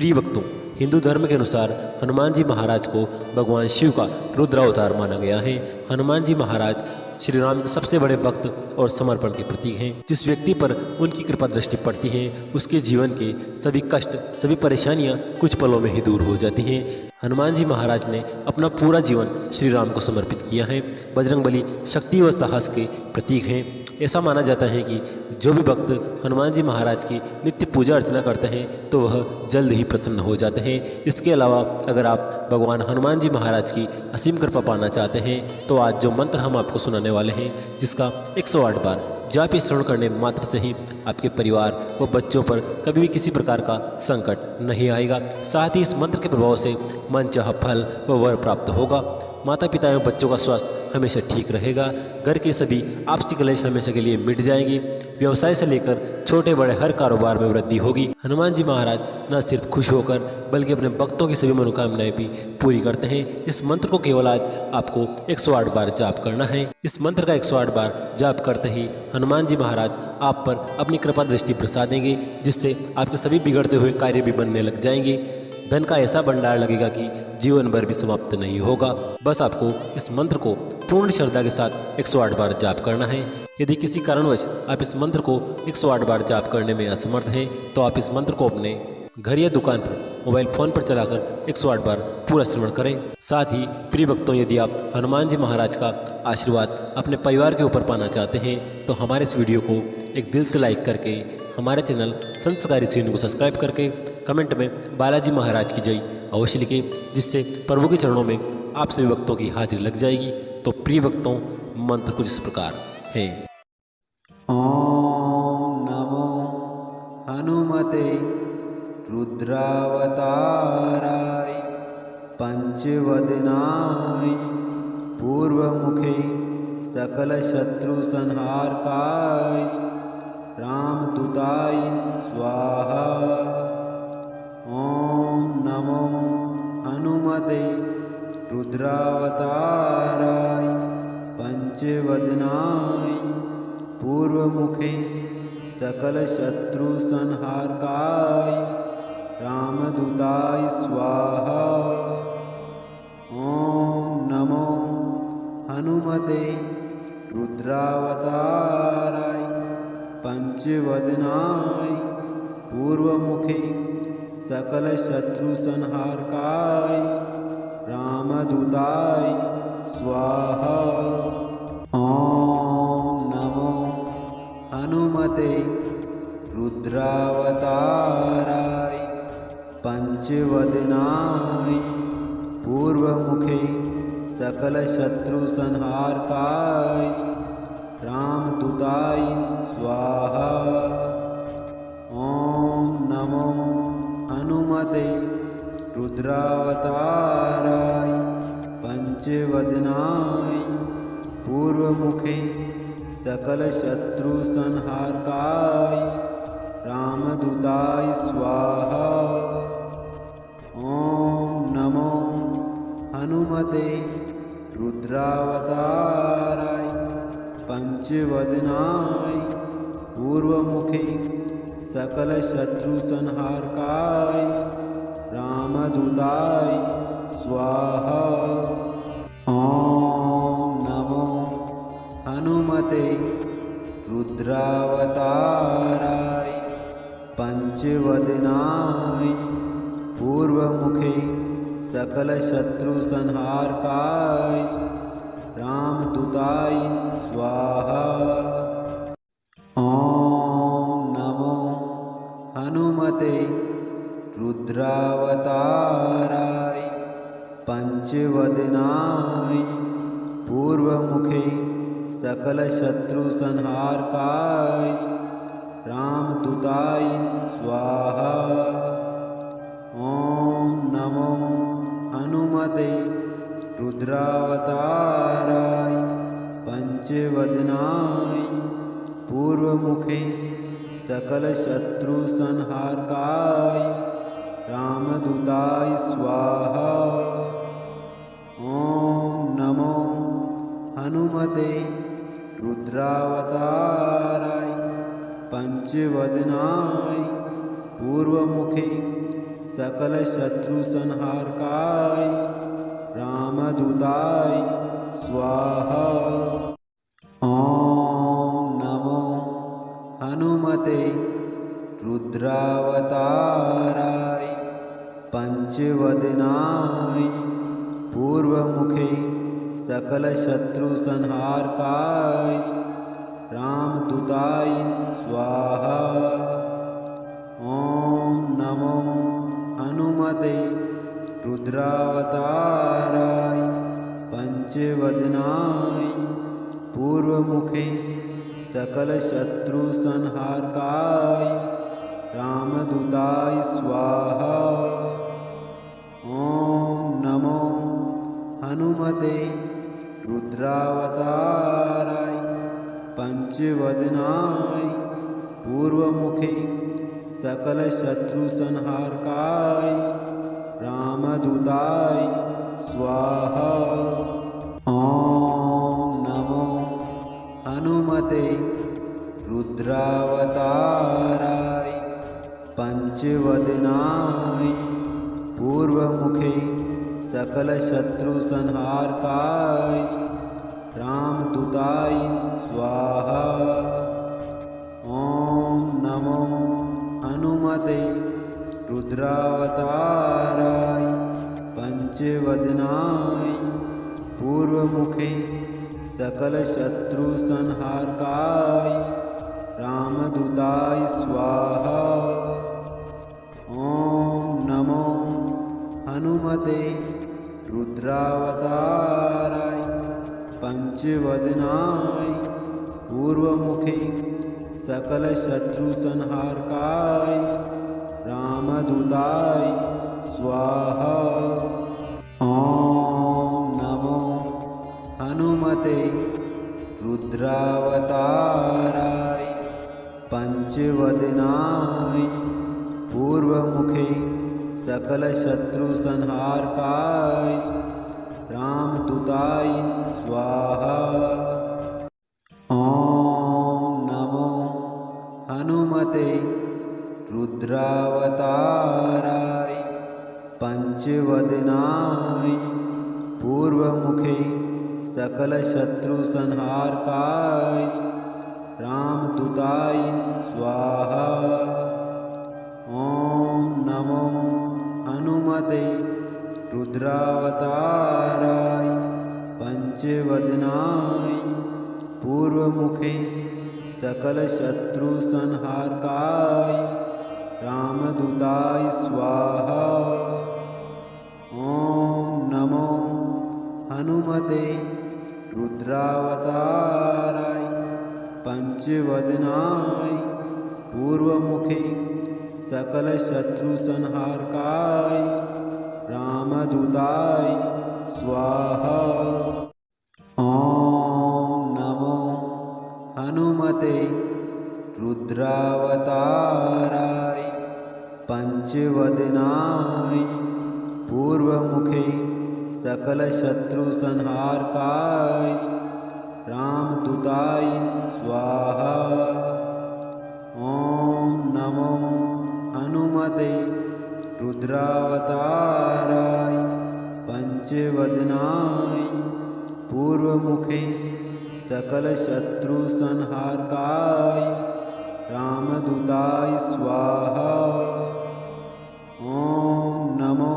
प्रिय भक्तों, हिंदू धर्म के अनुसार हनुमान जी महाराज को भगवान शिव का रुद्रावतार माना गया है। हनुमान जी महाराज श्री राम के सबसे बड़े भक्त और समर्पण के प्रतीक हैं। जिस व्यक्ति पर उनकी कृपा दृष्टि पड़ती है उसके जीवन के सभी कष्ट, सभी परेशानियां कुछ पलों में ही दूर हो जाती हैं। हनुमान जी महाराज ने अपना पूरा जीवन श्री राम को समर्पित किया है। बजरंगबली शक्ति व साहस के प्रतीक हैं। ऐसा माना जाता है कि जो भी भक्त हनुमान जी महाराज की नित्य पूजा अर्चना करते हैं तो वह जल्द ही प्रसन्न हो जाते हैं। इसके अलावा अगर आप भगवान हनुमान जी महाराज की असीम कृपा पाना चाहते हैं तो आज जो मंत्र हम आपको सुनाने वाले हैं, जिसका 108 बार जाप श्रवण करने मात्र से ही आपके परिवार व बच्चों पर कभी भी किसी प्रकार का संकट नहीं आएगा। साथ ही इस मंत्र के प्रभाव से मनचाहा फल व वर प्राप्त होगा। माता पिता एवं बच्चों का स्वास्थ्य हमेशा ठीक रहेगा। घर के सभी आपसी कलेश हमेशा के लिए मिट जाएंगे। व्यवसाय से लेकर छोटे बड़े हर कारोबार में वृद्धि होगी। हनुमान जी महाराज न सिर्फ खुश होकर बल्कि अपने भक्तों की सभी मनोकामनाएं भी पूरी करते हैं। इस मंत्र को केवल आज आपको 108 बार जाप करना है। इस मंत्र का 108 बार जाप करते ही हनुमान जी महाराज आप पर अपनी कृपा दृष्टि बरसा देंगे, जिससे आपके सभी बिगड़ते हुए कार्य भी बनने लग जाएंगे। धन का ऐसा भंडार लगेगा कि जीवन भर भी समाप्त नहीं होगा। बस आपको इस मंत्र को पूर्ण श्रद्धा के साथ 108 बार जाप करना है। यदि किसी कारणवश आप इस मंत्र को 108 बार जाप करने में असमर्थ हैं तो आप इस मंत्र को अपने घर या दुकान पर मोबाइल फोन पर चलाकर 108 बार पूरा श्रवण करें। साथ ही प्रिय भक्तों, यदि आप हनुमान जी महाराज का आशीर्वाद अपने परिवार के ऊपर पाना चाहते हैं तो हमारे इस वीडियो को एक दिल से लाइक करके हमारे चैनल संस्कारी सीन को सब्सक्राइब करके कमेंट में बालाजी महाराज की जय अवश्य लिखें, जिससे प्रभु के चरणों में आप सभी भक्तों की हाजिरी लग जाएगी। तो प्रिय भक्तों, मंत्र कुछ इस प्रकार है। ओम नमो हनुमते रुद्रावताराय पंचवदनाय पूर्वमुखे सकल शत्रु संहारकाय रामदूताय स्वाहा। ओम नमो हनुमते रुद्रावताराय पंचवदनाय पूर्वमुखे सकल शत्रु संहारकाय रामदूताय स्वाहा। ओम नमो हनुमते रुद्रावताराय पंचवदनाय पूर्वमुखे सकल शत्रु संहारकाय रामदूताय स्वाहा। ओम नमो हनुमते रुद्रावताराय पंचवदनाय पूर्वमुखे सकल शत्रु संहारकाय रामदूताय स्वाहा। ओम नमो हनुमते रुद्रावताराय पंचवदनाय पूर्वमुखे सकल शत्रु संहारकाय रामदूताय स्वाहा। ओम नमो हनुमते रुद्रावताराय पंचवदनाय पूर्वमुखे सकल शत्रु संहारकाय रामदूताय स्वाहा। ओम नमो हनुमते रुद्रावताराय पंचवदनाय पूर्वमुखे सकल शत्रु संहारकाय रामदूताय स्वाहा। ओम नमो हनुमते रुद्रावताराय पंचवदनाय पूर्वमुखे सकल शत्रु संहारकाय रामदूताय स्वाहा। ओम नमो हनुमते रुद्रावताराय पंचवदनाय पूर्वमुखे सकल शत्रु संहारकाय रामदूताय स्वाहा। ओम नमो हनुमते रुद्रावताराय पंचवदनाय पूर्वमुखे सकल शत्रु संहारकाय रामदूताय स्वाहा। ॐ नमो हनुमते रुद्रावताराय पंचवदनाय पूर्वमुखे सकल शत्रु संहारकाय रामदूताय स्वाहा। ॐ नमो हनुमते रुद्रावताराय पंचवदनाय पूर्वमुखे सकल शत्रु संहारकाय रामदूताय स्वाहा। ॐ नमो हनुमते रुद्रावताराय पंचवदनाय पूर्वमुखे सकल शत्रु संहारकाय रामदूताय स्वाहा। ॐ नमो हनुमते रुद्रावताराय पंचवदनाय पूर्वमुखे सकल शत्रु संहारकाय रामदूताय स्वाहा। ॐ नमो हनुमते रुद्रावताराय पंचवदनाय पूर्वमुखे सकल शत्रु संहारकाय रामदूताय स्वाहा। ॐ नमो हनुमते रुद्रावताराय पंचवदनाय पूर्वमुखे सकल शत्रु संहारकाय रामदूताय स्वाहा। ॐ नमो हनुमते रुद्रावताराय पंचवदनाय पूर्वमुखे सकल शत्रु संहारकाय रामदूताय स्वाहा। ॐ नमो हनुमते रुद्रावताराय पंचवदनाय पूर्वमुखे सकल शत्रु संहारकाय रामदूताय स्वाहा। ॐ नमो हनुमते रुद्रावताराय पंचवदनाय पूर्वमुखे सकल शत्रु संहारकाय रामदूताय स्वाहा। ॐ नमो हनुमते रुद्रावताराय पंचवदनाय पूर्वमुखे सकल शत्रु संहारकाय रामदूताय स्वाहा। ॐ नमो हनुमते रुद्रावताराय पंचवदनाय पूर्वमुखे सकल शत्रु संहारकाय रामदूताय स्वाहा। ॐ नमो हनुमते रुद्रावताराय पंचवदनाय पूर्वमुखे सकल शत्रु संहारकाय रामदूताय स्वाहा। ॐ नमो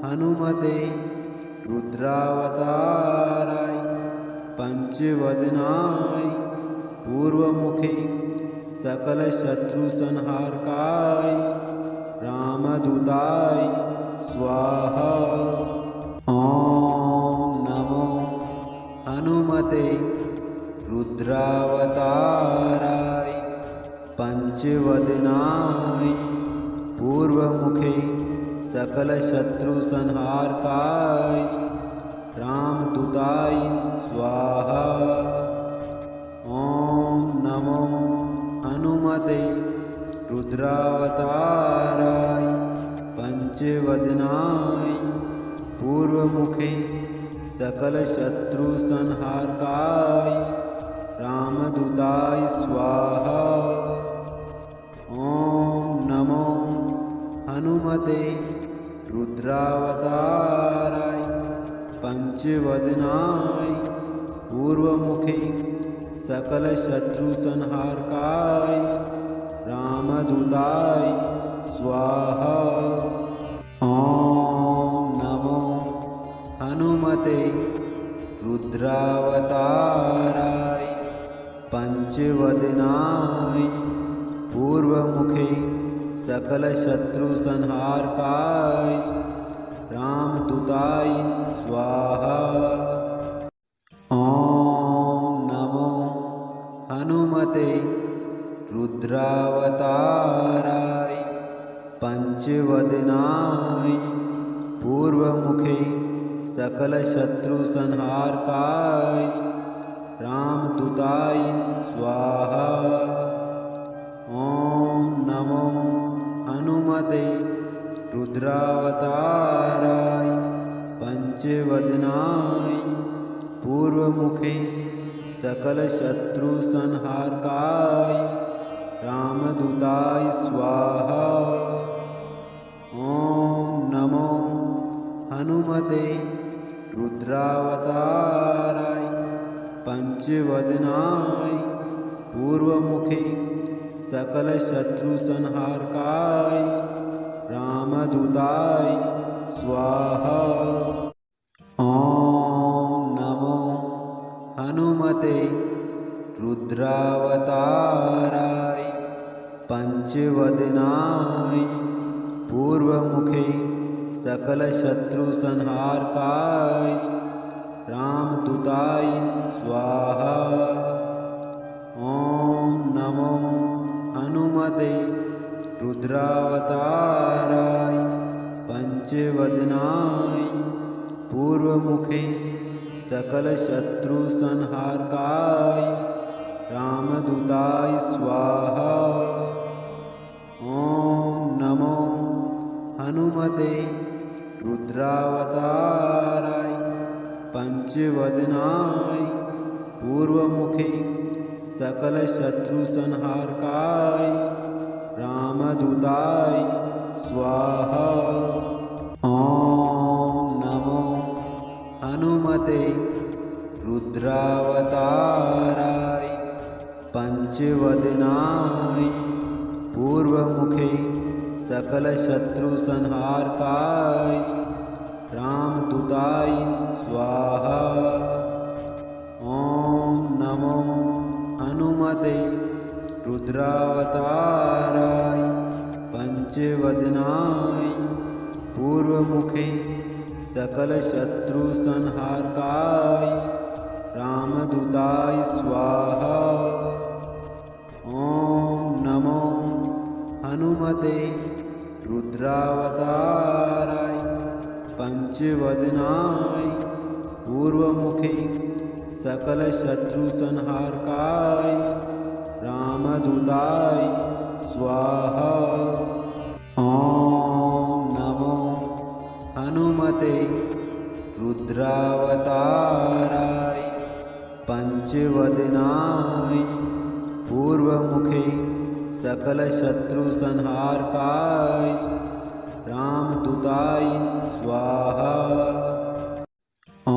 हनुमते रुद्रावताराय पंचवदनाय पूर्वमुखे सकल शत्रु संहारकाय रामदूताय स्वाहा। ॐ नमो हनुमते रुद्रावताराय पंचवदनाय पूर्वमुखे सकल शत्रु संहारकाय रामदूताय स्वाहा। ॐ नमो हनुमते रुद्रावताराय पंचवदनाय पूर्वमुखे सकल शत्रु संहारकाय रामदूताय स्वाहा। ॐ नमो हनुमते पंचवदनाय पूर्वमुखे सकलशत्रुसंहारकाय रामदूताय स्वाहा। ॐ नमो हनुमते रुद्रावताराय पंचवदनाय पूर्वमुखे सकलशत्रुसंहारकाय रामदूताय स्वाहा। ॐ नमो हनुमते रुद्रावताराय पंचवदनाय पूर्वमुखे सकलशत्रुसंहारकाय रामदूताय स्वाहा। ॐ नमो हनुमते रुद्रावताराय पंचवदनाय पूर्वमुखे सकलशत्रुसंहारकाय रामदूताय स्वाहा। ॐ नमो हनुमते रुद्रावताराय पंचवदनाय पूर्वमुखे सकलशत्रुसंहारकाय रामदूताय स्वाहा। ॐ नमो हनुमते रुद्रावताराय पंचवदनाय पूर्वमुखे सकलशत्रुसंहारकाय रामदूताय स्वाहा। ॐ नमो हनुमते रुद्रावताराय पंचवदनाय पूर्वमुखे सकलशत्रुसंहारकाय रामदूताय स्वाहा। ॐ नमो हनुमते रुद्रावताराय पंचवदनाय पूर्वमुखे सकलशत्रुसंहारकाय रामदूताय स्वाहा। ॐ नमो हनुमते रुद्रावताराय पंचवदनाय पूर्वमुखे सकलशत्रुसंहारकाय रामदूताय स्वाहा। ॐ नमो हनुमते रुद्रावताराय पंचवदनाय पूर्वमुखे सकलशत्रुसंहारकाय रामदूताय स्वाहा। ॐ नमो हनुमते रुद्रावताराय पंचवदनाय पूर्वमुखे सकलशत्रुसंहारकाय रामदूताय स्वाहा। ॐ नमो हनुमते रुद्रावताराय पंचवदनाय पूर्वमुखे सकलशत्रुसंहारकाय रामदूताय स्वाहा। ॐ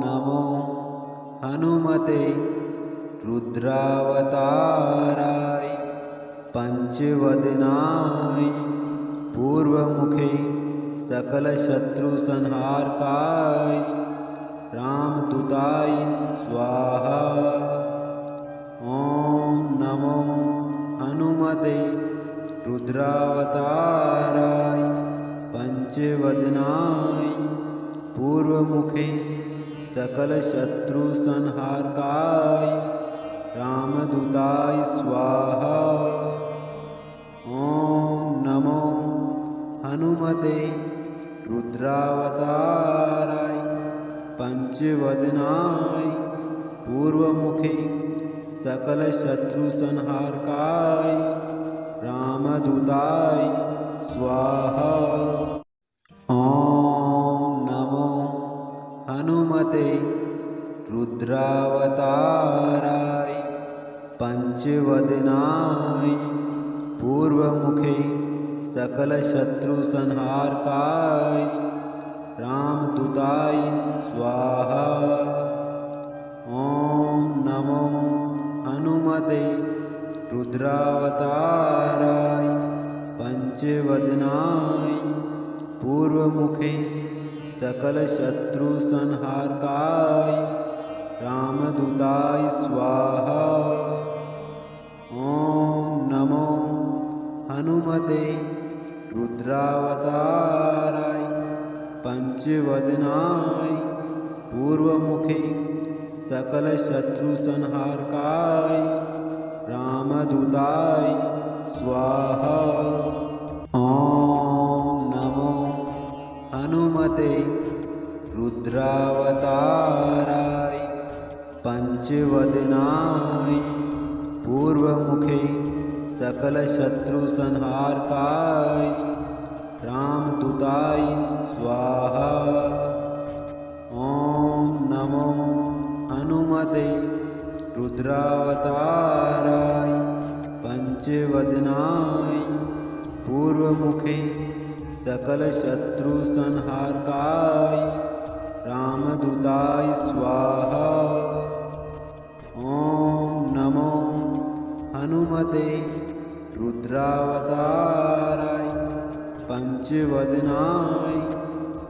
नमो हनुमते रुद्रावताराय पंचवदनाय पूर्वमुखे सकलशत्रुसंहारकाय रामदूताय स्वाहा। ॐ नमो हनुमते रुद्रावताराय पंचवदनाय पूर्वमुखे सकलशत्रुसंहारकाय रामदूताय स्वाहा। ॐ नमो हनुमते रुद्रावताराय पंचवदनाय पूर्वमुखे सकलशत्रुसंहारकाय रामदूताय स्वाहा। ॐ नमो हनुमते रुद्रावताराय पंचवदनाय पूर्वमुखे सकलशत्रुसंहारकाय रामदूताय स्वाहा। ॐ नमो हनुमते रुद्रावताराय पंचवदनाय पूर्वमुखे सकलशत्रुसंहारकाय रामदूताय स्वाहा। ॐ नमो हनुमते रुद्रावताराय पंचवदनाय पूर्वमुखे सकलशत्रुसंहारकाय रामदूताय स्वाहा। ॐ नमो हनुमते रुद्रावताराय पंचवदनाय पूर्वमुखे सकलशत्रुसंहारकाय रामदूताय स्वाहा। ॐ नमो हनुमते रुद्रावताराय पंचवदनाय पूर्वमुखे सकलशत्रुसंहारकाय रामदूताय स्वाहा। ॐ नमो हनुमते रुद्रावताराय पंचवदनाय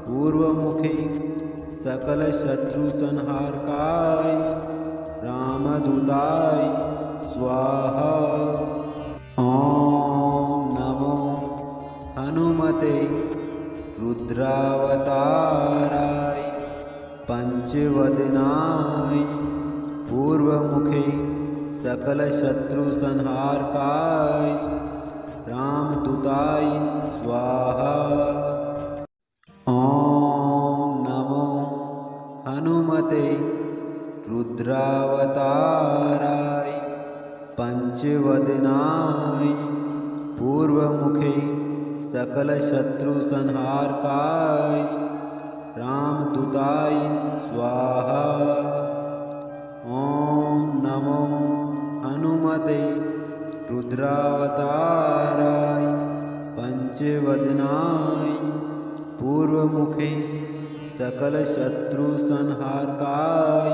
पूर्वमुखे सकलशत्रुसंहारकाय रामदूताय स्वाहा। ॐ नमो हनुमते रुद्रावताराय पंचवदनाय पूर्वमुखे सकलशत्रुसंहारकाय रामदूताय स्वाहा। ॐ नमो हनुमते रुद्रावताराय पंचवदनाय पूर्वमुखे सकलशत्रुसंहारकाय रामदूताय स्वाहा। ॐ नमो हनुमते रुद्रावताराय पंचवदनाय पूर्वमुखे सकलशत्रुसंहारकाय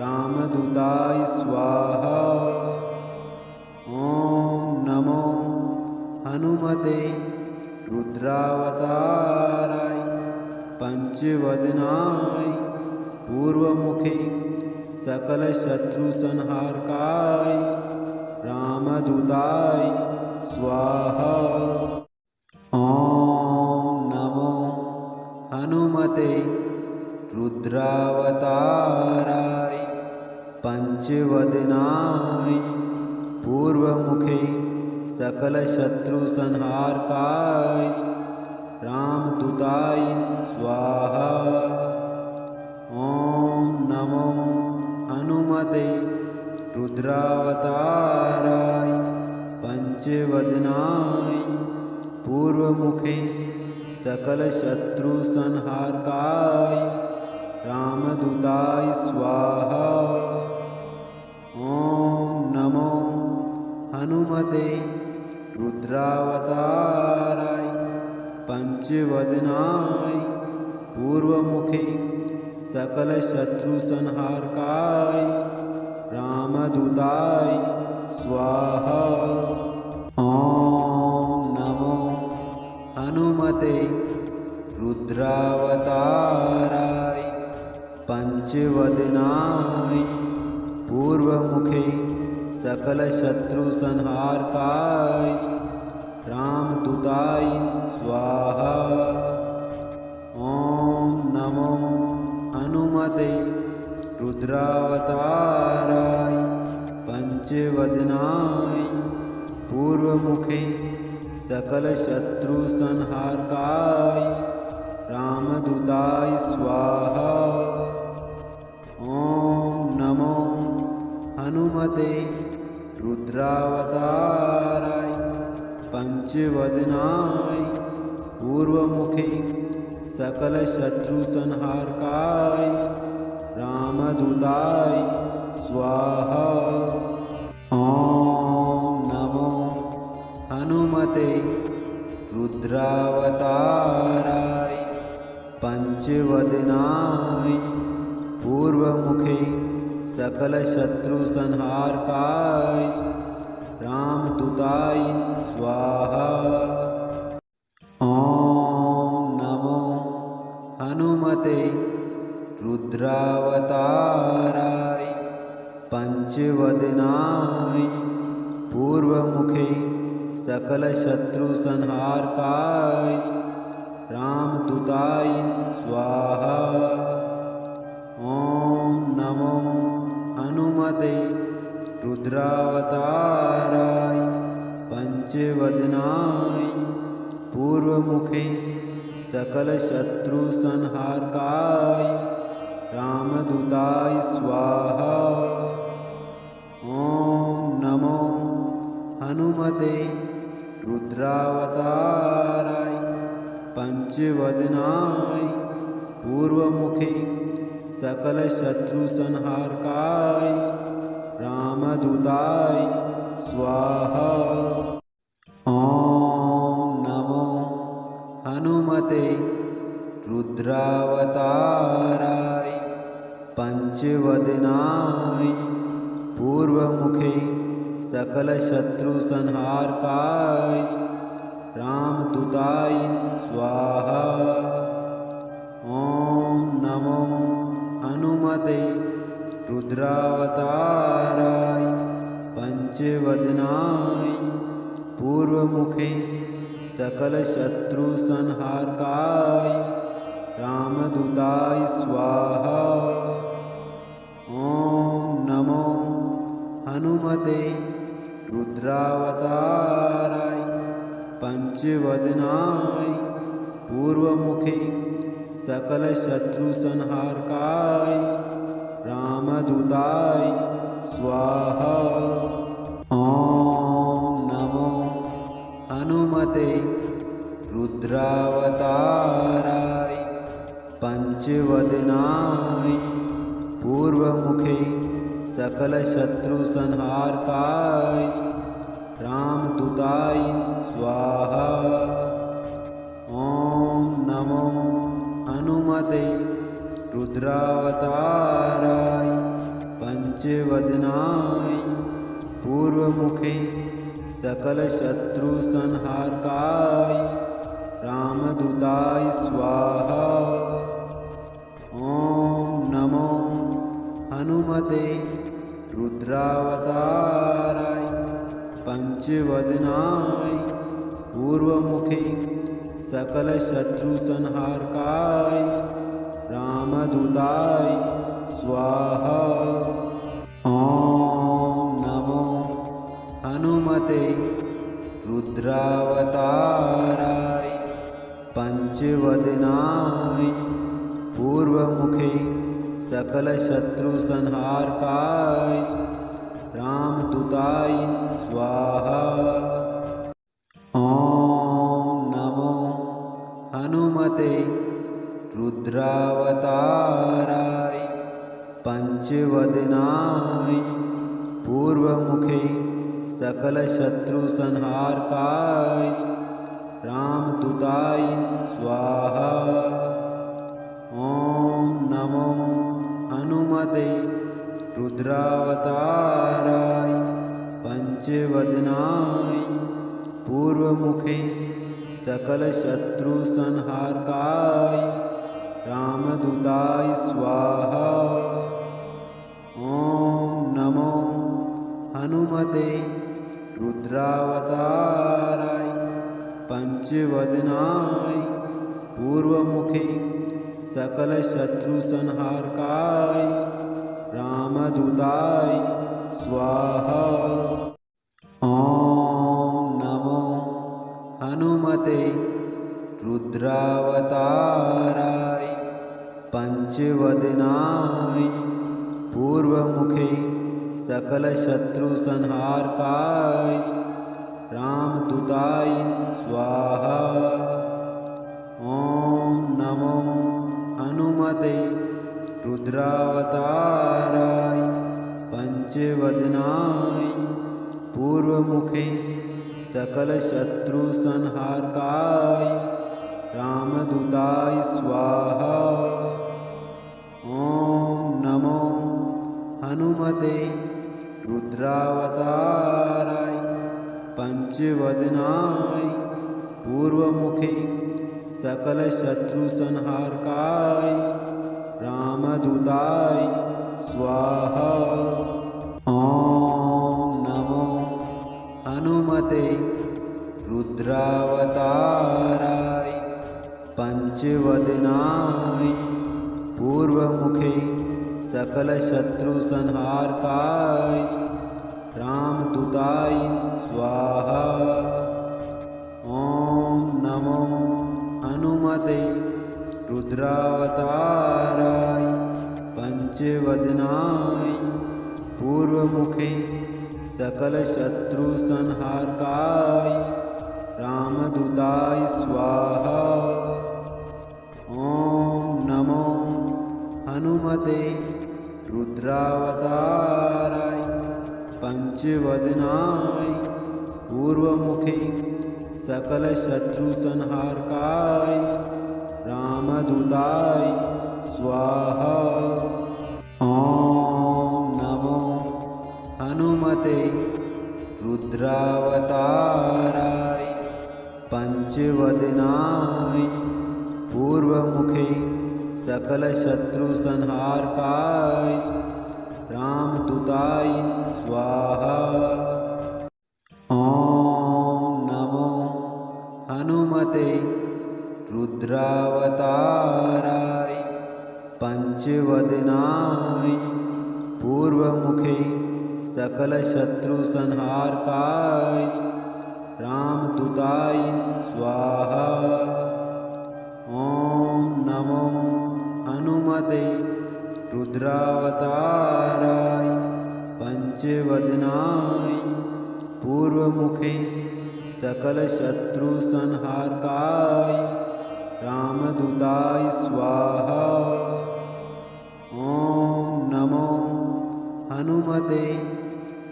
रामदूताय स्वाहा। ॐ नमो हनुमते रुद्रावताराय पंचवदनाय पूर्वमुखे सकलशत्रुसंहारकाय रामदूताय स्वाहा। ॐ नमो हनुमते रुद्रावताराय पंचवदनाय पूर्वमुखे सकलशत्रुसंहारकाय रामदूताय स्वाहा। ॐ नमो हनुमते रुद्रावताराय पंचवदनाय पूर्वमुखे सकलशत्रुसंहारकाय रामदूताय स्वाहा। ॐ नमो हनुमते रुद्रावताराय पंचवदनाय पूर्वमुखे सकलशत्रुसंहारकाय रामदूताय स्वाहा। ॐ नमो हनुमते रुद्रावताराय पंचवदनाय पूर्वमुखे सकलशत्रुसंहारकाय रामदूताय स्वाहा। ॐ नमो हनुमते रुद्रावताराय पंचवदनाय पूर्वमुखे सकलशत्रुसंहारकाय रामदूताय स्वाहा। ॐ नमो हनुमते रुद्रावताराय पंचवदनाय पूर्वमुखे सकलशत्रुसंहारकाय रामदूताय स्वाहा। ॐ नमो हनुमते रुद्रावताराय पंचवदनाय पूर्वमुखे सकल शत्रु संहारकाय रामदूताय स्वाहा। ॐ नमो हनुमते रुद्रावताराय पंचवदनाय पूर्वमुखे सकल शत्रु संहारकाय रामदूताय स्वाहा। ॐ नमो हनुमते रुद्रावताराय पंचवदनाय पूर्वमुखे सकल शत्रु संहारकाय रामदूताय स्वाहा। ॐ नमो हनुमते रुद्रावताराय पंचवदनाय पूर्वमुखे सकल शत्रु संहारकाय रामदूताय स्वाहा। ॐ नमो हनुमते रुद्रावताराय पंचवदनाय पूर्वमुखे सकल शत्रु संहारकाय रामदूताय स्वाहा। ॐ नमो हनुमते रुद्रावताराय पंचवदनाय पूर्वमुखे सकल शत्रु संहारकाय रामदूताय स्वाहा। ॐ नमो हनुमते रुद्रावताराय पंचवदनाय पूर्वमुखे सकल शत्रु संहारकाय रामदूताय स्वाहा। ॐ नमो हनुमते रुद्रावताराय पंचवदनाय पूर्वमुखे सकल शत्रु संहारकाय रामदूताय स्वाहा। ॐ नमो हनुमते रुद्रावताराय पंचवदनाय पूर्वमुखे सकल शत्रु संहारकाय रामदूताय स्वाहा। ॐ नमो हनुमते रुद्रावताराय पंचवदनाय पूर्वमुखे सकल शत्रु संहारकाय रामदूताय स्वाहा। ॐ नमो हनुमते रुद्रावताराय पंचवदनाय पूर्वमुखे सकल शत्रु संहारकाय रामदूताय स्वाहा। ॐ नमो हनुमते रुद्रावताराय पंचवदनाय पूर्वमुखे सकल शत्रु संहारकाय रामदूताय स्वाहा। ॐ नमो हनुमते रुद्रावताराय पंचवदनाय पूर्वमुखे सकल शत्रु संहारकाय रामदूताय स्वाहा। ॐ नमो हनुमते रुद्रावताराय पंचवदनाय पूर्वमुखे सकल शत्रु संहारकाय रामदूताय स्वाहा। ॐ नमो हनुमते रुद्रावताराय पंचवदनाय पूर्वमुखे सकल शत्रु संहारकाय रामदूताय स्वाहा। ॐ नमो हनुमते रुद्रावताराय पंचवदनाय पूर्वमुखे सकल शत्रु संहारकाय रामदूताय स्वाहा। ॐ नमो हनुमते रुद्रावताराय पंचवदनाय पूर्वमुखे सकलशत्रुसंहारकाय रामदूताय स्वाहा। ॐ नमो हनुमते रुद्रावताराय पंचवदनाय पूर्वमुखे सकलशत्रुसंहारकाय रामदूताय स्वाहा। ॐ नमो हनुमते रुद्रावताराय पंचवदनाय पूर्वमुखे सकलशत्रुसंहारकाय रामदूताय स्वाहा। ॐ नमो हनुमते रुद्रावताराय पंचवदनाय पूर्वमुखे सकलशत्रुसंहारकाय रामदूताय स्वाहा। ॐ नमो हनुमते रुद्रावताराय पंचवदनाय पूर्वमुखे सकलशत्रुसंहारकाय रामदूताय स्वाहा। ॐ नमो हनुमते रुद्रावताराय पंचवदनाय पूर्वमुखे सकलशत्रुसंहारकाय रामदूताय स्वाहा। ॐ नमो हनुमते रुद्रावताराय पंचवदनाय पूर्वमुखे सकलशत्रुसंहारकाय रामदूताय स्वाहा। ॐ नमो हनुमते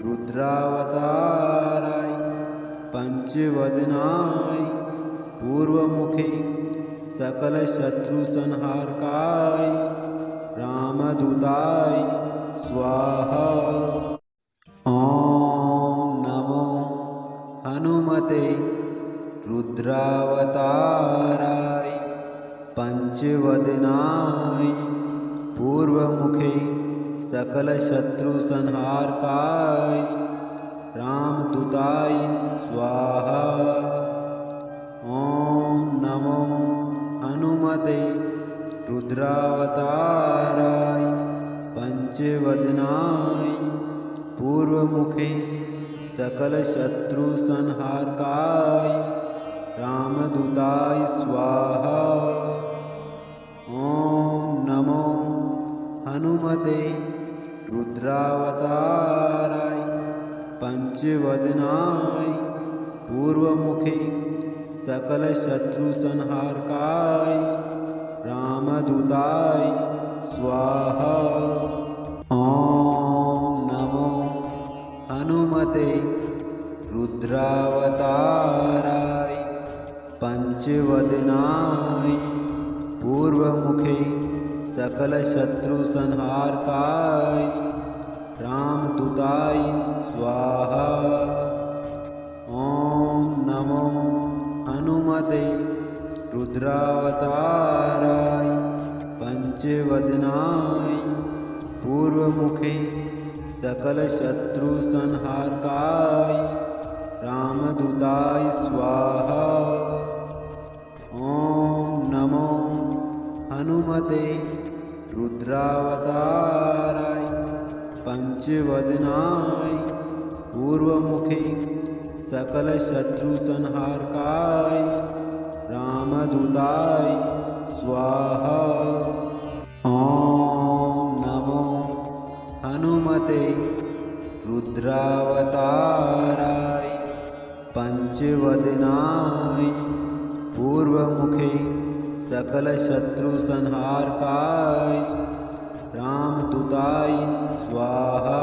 रुद्रावताराय पंचवदनाय पूर्वमुखे सकलशत्रुसंहारकाय रामदूताय स्वाहा। ॐ नमो हनुमते रुद्रावताराय पंचवदनाय पूर्वमुखे सकलशत्रुसंहारकाय रामदूताय स्वाहा। ॐ नमो हनुमते रुद्रावताराय पंचवदनाय पूर्वमुखे सकलशत्रुसंहारकाय रामदूताय स्वाहा। ॐ नमो हनुमते रुद्रावताराय पंचवदनाय पूर्वमुखे सकलशत्रुसंहारकाय रामदूताय स्वाहा। ॐ नमो हनुमते रुद्रावताराय पंचवदनाय पूर्वमुखे सकलशत्रुसंहारकाय रामदूताय स्वाहा। ॐ नमो हनुमते रुद्रावताराय पंचवदनाय पूर्वमुखे सकलशत्रुसंहारकाय रामदूताय स्वाहा। ॐ नमो हनुमते रुद्रावताराय पंचवदनाय पूर्वमुखे सकलशत्रुसंहारकाय रामदूताय स्वाहा। ॐ नमो हनुमते रुद्रावताराय पंचवदनाय पूर्वमुखे सकलशत्रुसंहारकाय रामदूताय स्वाहा।